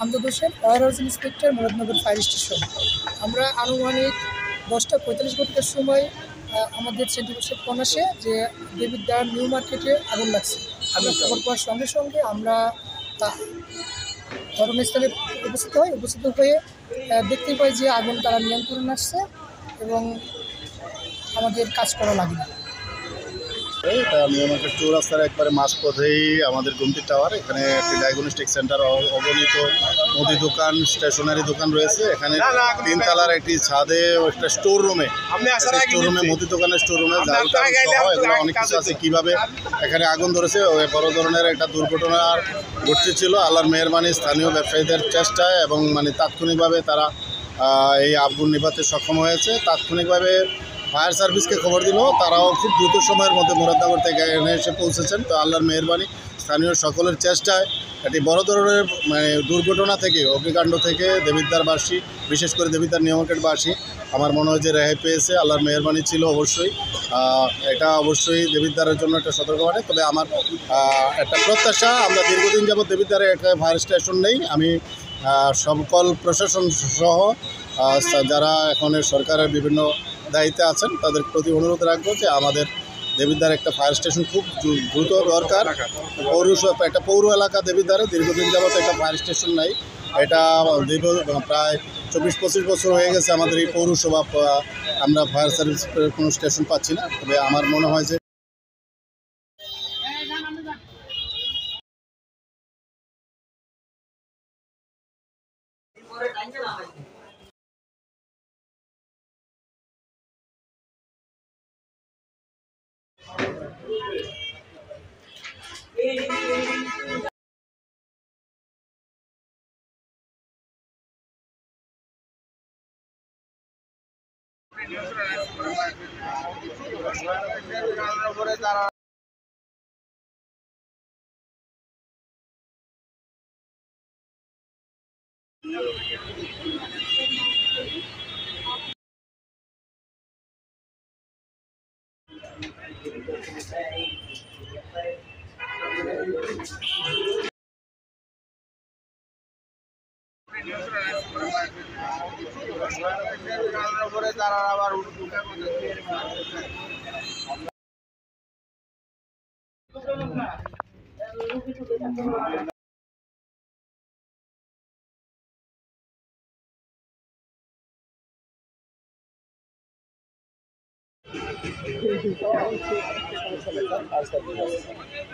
Amjad Hossain, fire house inspector, Muradnagar fire station. আমরা আনুমানিক 10টা 45 সময় আমাদের সেন্টিমেন্টের ফোন আসে যে দেবিদ্বার নিউ মার্কেটে আগুন লাগছে। আমরা খবর পাওয়ার সঙ্গে সঙ্গে আমরা ঘটনাস্থলে উপস্থিত হয়ে দেখতে পাই যে আগুন তারা নিয়ন্ত্রণে আসছে এবং আমাদের কাজ করা লাগে না। এটা নিউ মার্কেট চৌরাস্তার একবারে মাঝপথেই আমাদের গুমতি টাওয়ার। এখানে একটি ডায়াগনস্টিক সেন্টার, অগণিত মুদি দোকান, স্টেশনারি দোকান রয়েছে। এখানে 3 তলার একটি ছাদে একটা স্টোর রুমে মুদি দোকানের স্টোর রুমে এগুলো অনেক কিছু আছে। কীভাবে এখানে আগুন ধরেছে, বড় ধরনের একটা দুর্ঘটনা ঘটতেছিল। আল্লাহর মেহরবানি, স্থানীয় ব্যবসায়ীদের চেষ্টায় এবং তাৎক্ষণিকভাবে তারা এই আগুন নিভাতে সক্ষম হয়েছে। তাৎক্ষণিকভাবে ফায়ার সার্ভিসকে খবর দিল, তারাও খুব দ্রুত সময়ের মধ্যে মুরাদনগর থেকে এখানে এসে পৌঁছেছেন। তো আল্লাহর মেহরবানি, স্থানীয় সকলের চেষ্টায় একটি বড় ধরনের দুর্ঘটনা থেকে, অগ্নিকাণ্ড থেকে দেবিদ্বারবাসী, বিশেষ করে দেবিদ্বার নিউ মার্কেটবাসী আমার মনে হয় যে রেহাই পেয়েছে। আল্লাহর মেহরবানি ছিল অবশ্যই। এটা অবশ্যই দেবিদ্বারের জন্য একটা সতর্কবাণী। তবে আমার একটা প্রত্যাশা, আমরা দীর্ঘদিন যাবৎ দেবিদ্বারে একটা ফায়ার স্টেশন নেই। আমি সকল প্রশাসন সহ যারা এখন সরকারের বিভিন্ন দায়িত্বে আছেন তাদের প্রতি অনুরোধ রাখবো যে আমাদের দেবিদ্বার একটা ফায়ার স্টেশন খুব দ্রুত দরকার। একটা পৌর এলাকা দেবিদ্বারে দীর্ঘদিন যাবত একটা ফায়ার স্টেশন নাই। এটা দীর্ঘ প্রায় 24-25 বছর হয়ে গেছে আমাদের এই পৌরসভা, আমরা ফায়ার সার্ভিস কোনো স্টেশন পাচ্ছি না। তবে আমার মনে হয় যে তারা আবার